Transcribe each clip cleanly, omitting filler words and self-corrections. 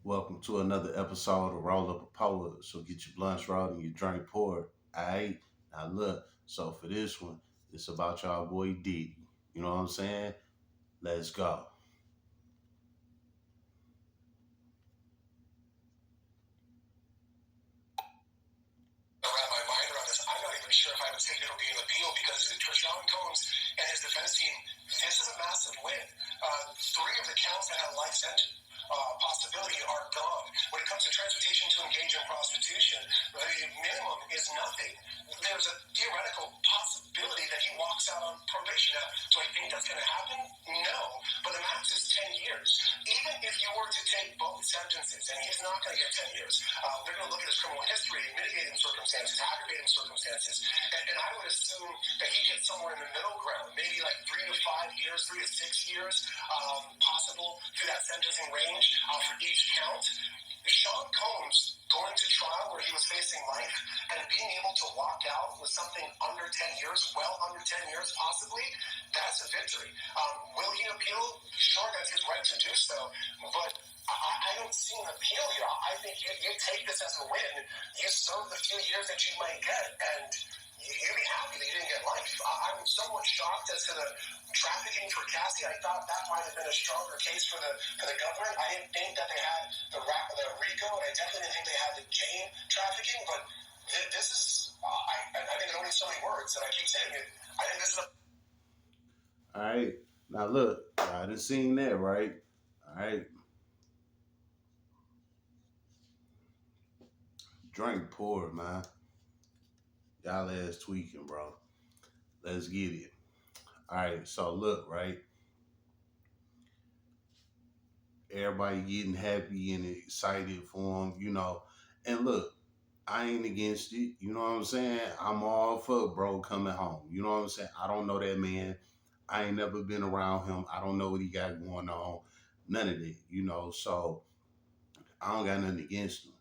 Welcome to another episode of Roll Up a Poet. So get your blunts rolled and your drink poured. Alright? Now look, so for this one, it's about y'all boy Diddy. You know what I'm saying? Let's go. Wrap my mind around this. I'm not even sure if I would say it'll be an appeal because Trishon Combs and his defense team, this is a massive win. Three of the counts that had life sentence possibility are gone. When it comes to transportation to engage in prostitution, the minimum is nothing. There's a theoretical possibility that he walks out on probation. Now, do I think that's going to happen? No. But the max is 10 years. Even if you were to take both sentences, and he's not going to get 10 years, they're going to look at his criminal history, mitigating circumstances, aggravating circumstances, and I would assume that he gets somewhere in the middle ground, maybe like 3 to 5 years, 3 to 6 years, possible through that sentencing range for each count. Sean Combs going to trial where he was facing life and being able to walk out with something under 10 years, well under 10 years possibly, that's a victory. Will he appeal? Sure, that's his right to do so, but I don't see an appeal here. I think you take this as a win. You serve the few years that you might get, and you'd be happy that you didn't get life. I'm somewhat shocked as to the trafficking for Cassie. I thought that might have been a stronger case for the government. I didn't think that they had the RICO, and I definitely didn't think they had the Jane trafficking. But this is, I think it only so many words, and I keep saying it. I think this is a Alright. Now look, I done seen that, right? Alright. Drink poured, man. Y'all ass tweaking, bro. Let's get it. Alright, so look, right? Everybody getting happy and excited for him. And look, I ain't against it. You know what I'm saying? I'm all for bro coming home. You know what I'm saying? I don't know that man. I ain't never been around him. I don't know what he got going on. None of that. So I don't got nothing against him.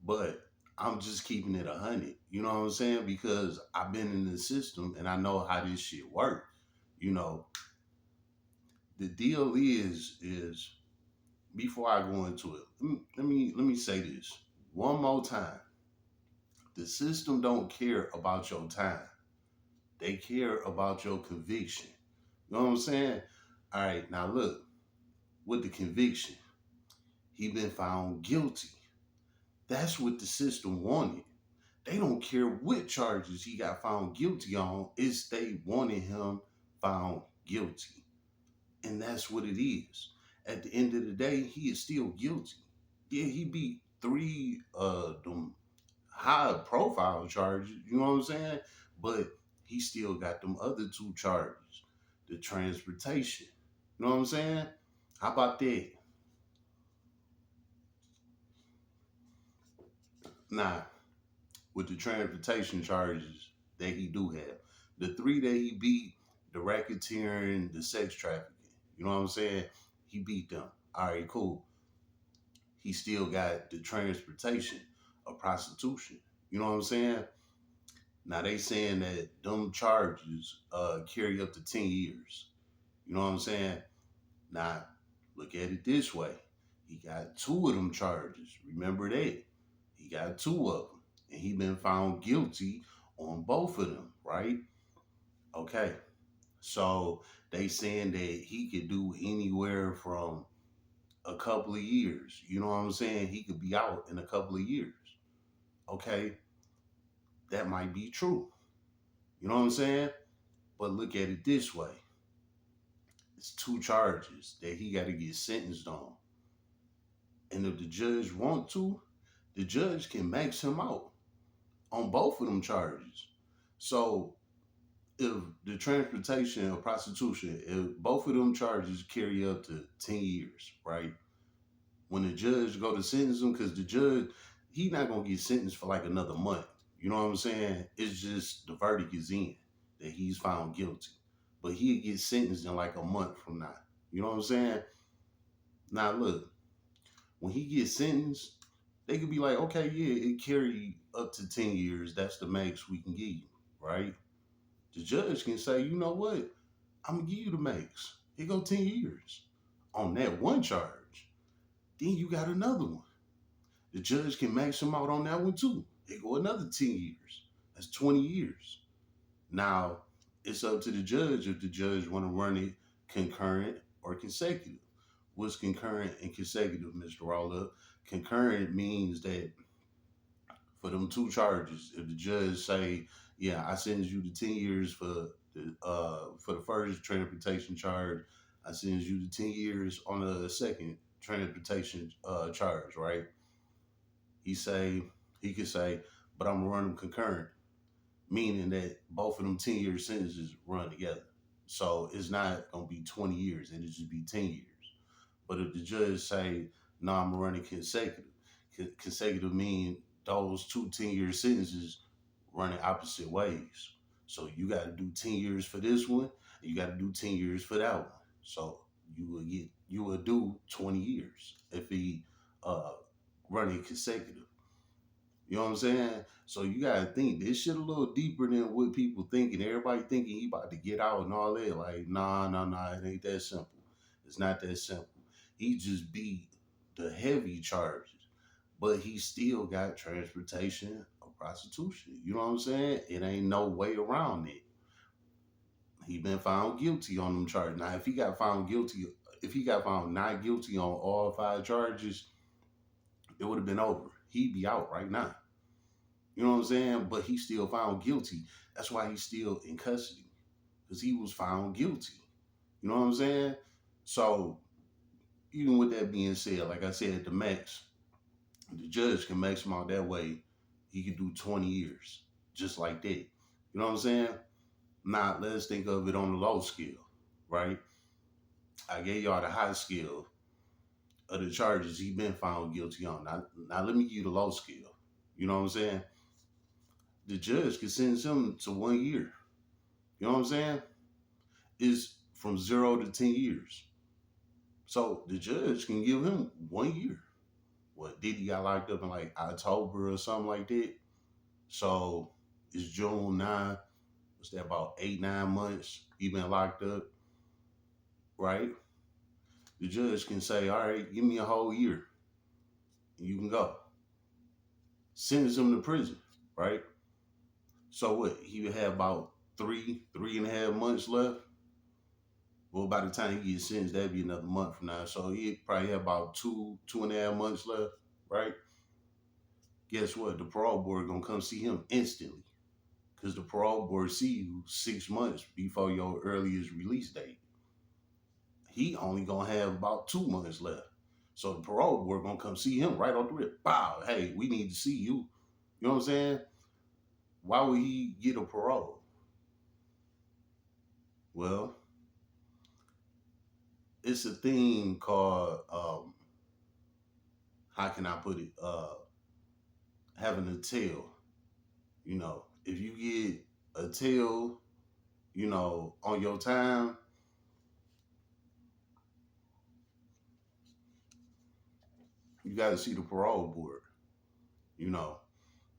But I'm just keeping it 100. You know what I'm saying? Because I've been in the system and I know how this shit works. You know, the deal is before I go into it, let me say this one more time. The system don't care about your time. They care about your conviction. You know what I'm saying? All right, now look, with the conviction, he been found guilty. That's what the system wanted. They don't care what charges he got found guilty on. It's they wanted him found guilty. And that's what it is. At the end of the day, he is still guilty. Yeah, he beat three them high profile charges, you know what I'm saying? But he still got them other two charges. The transportation. You know what I'm saying? How about that? Now, with the transportation charges that he do have, the three that he beat, the racketeering, the sex trafficking, you know what I'm saying? He beat them. All right, cool. He still got the transportation of prostitution. You know what I'm saying? Now they saying that them charges carry up to 10 years. You know what I'm saying? Now, look at it this way. He got two of them charges. Remember that. He got two of them. And he been found guilty on both of them, right? Okay. So they saying that he could do anywhere from a couple of years. You know what I'm saying? He could be out in a couple of years. Okay. That might be true. You know what I'm saying? But look at it this way. It's two charges that he got to get sentenced on. And if the judge want to, the judge can max him out on both of them charges. So if the transportation or prostitution, if both of them charges carry up to 10 years, right? When the judge go to sentence him, because the judge, he not going to get sentenced for like another month. You know what I'm saying? It's just the verdict is in that he's found guilty. But he'll get sentenced in like a month from now. You know what I'm saying? Now look, when he gets sentenced, they could be like, okay, yeah, it carried up to 10 years. That's the max we can give you, right? The judge can say, you know what? I'm gonna give you the max. It go 10 years on that one charge. Then you got another one. The judge can max him out on that one too. They go another 10 years. That's 20 years. Now, it's up to the judge if the judge want to run it concurrent or consecutive. What's concurrent and consecutive, Mr. Rolla? Concurrent means that for them two charges, if the judge say, "Yeah, I sentence you to 10 years for the first transportation charge, I sentence you to 10 years on the second transportation charge," right? He say he could say, "But I'm gonna run them concurrent," meaning that both of them 10 year sentences run together. So it's not gonna be 20 years; it'll just be 10 years. But if the judge say, "No, I'm running consecutive," consecutive mean those two 10 year sentences running opposite ways. So you got to do 10 years for this one, and you got to do 10 years for that one. So you will do 20 years if he uh running consecutive. You know what I'm saying? So you gotta think this shit a little deeper than what people thinking. Everybody thinking he about to get out and all that. Like, nah, nah, nah, it ain't that simple. It's not that simple. He just beat the heavy charges, but he still got transportation of prostitution. You know what I'm saying? It ain't no way around it. He been found guilty on them charges. Now, if he got found not guilty on all five charges, it would have been over. He'd be out right now. You know what I'm saying? But he still found guilty. That's why he's still in custody because he was found guilty. You know what I'm saying? So even with that being said, like I said, the max, the judge can max him out that way. He could do 20 years just like that. You know what I'm saying? Now let's think of it on the low scale, right? I gave y'all the high scale of the charges he been found guilty on. Now let me give you the low scale. You know what I'm saying? The judge can sentence him to 1 year. You know what I'm saying? Is from 0 to 10 years. So the judge can give him 1 year. What Diddy got locked up in like October or something like that. So it's June 9. What's that about 8, 9 months? He been locked up, right? The judge can say, "All right, give me a whole year. And you can go." Sentence him to prison, right? So what? He would have about 3.5 months left. Well, by the time he gets sentenced, that'd be another month from now. So he probably have about 2.5 months left, right? Guess what? The parole board gonna come see him instantly. Because the parole board see you 6 months before your earliest release date. He only gonna have about 2 months left. So the parole board gonna come see him right off the rip. Wow, hey, we need to see you. You know what I'm saying? Why would he get a parole? Well, it's a thing called how can I put it? Having a tail. If you get a tail, on your time, you got to see the parole board. You know.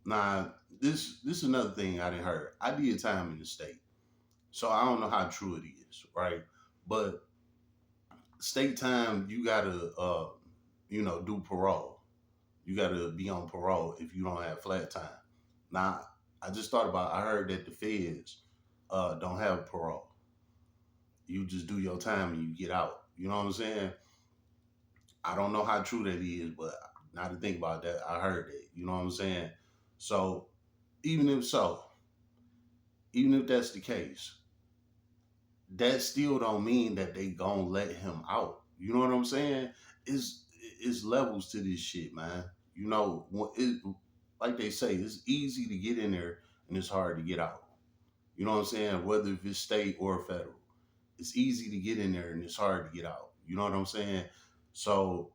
Now, this is another thing I didn't heard. I did time in the state, so I don't know how true it is, right? But state time, you gotta, do parole. You gotta be on parole if you don't have flat time. Now, I just thought about. I heard that the feds don't have parole. You just do your time and you get out. You know what I'm saying? I don't know how true that is, but now to think about that, I heard that. You know what I'm saying? So even if so, even if that's the case, that still don't mean that they gonna let him out. You know what I'm saying? It's levels to this shit, man. Like they say, it's easy to get in there and it's hard to get out. You know what I'm saying? Whether if it's state or federal, it's easy to get in there and it's hard to get out. You know what I'm saying? So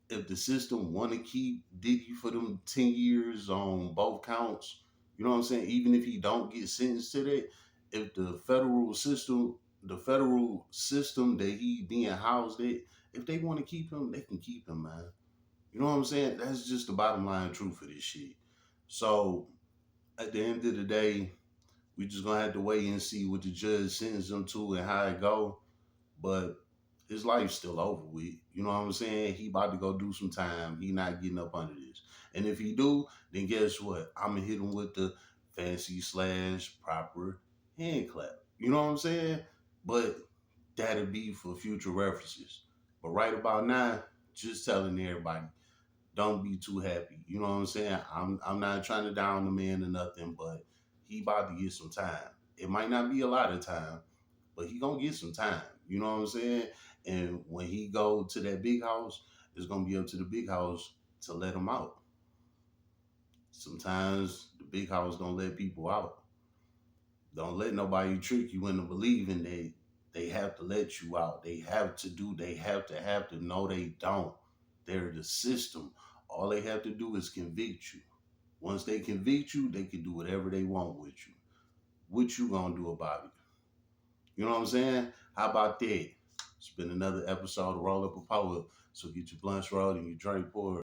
if the system want to keep Diddy for them 10 years on both counts, you know what I'm saying? Even if he don't get sentenced to that, if the federal system that he being housed at, if they want to keep him, they can keep him, man. You know what I'm saying? That's just the bottom line truth for this shit. So at the end of the day, we just gonna have to wait and see what the judge sentences him to and how it go. But his life's still over with. You know what I'm saying? He about to go do some time. He not getting up under this. And if he do, then guess what? I'm gonna hit him with the fancy slash proper hand clap. You know what I'm saying? But that'll be for future references. But right about now, just telling everybody, don't be too happy. You know what I'm saying? I'm not trying to down the man or nothing, but he about to get some time. It might not be a lot of time, but he gonna get some time. You know what I'm saying? And when he go to that big house, it's gonna be up to the big house to let him out. Sometimes the big house don't let people out. Don't let nobody trick you into believing they have to let you out. They have to do, they have to. No, they don't. They're the system. All they have to do is convict you. Once they convict you, they can do whatever they want with you. What you gonna do about it? You know what I'm saying? How about that? It's been another episode of Roll Up a Poet. So get your blunts rolled and your drink poured.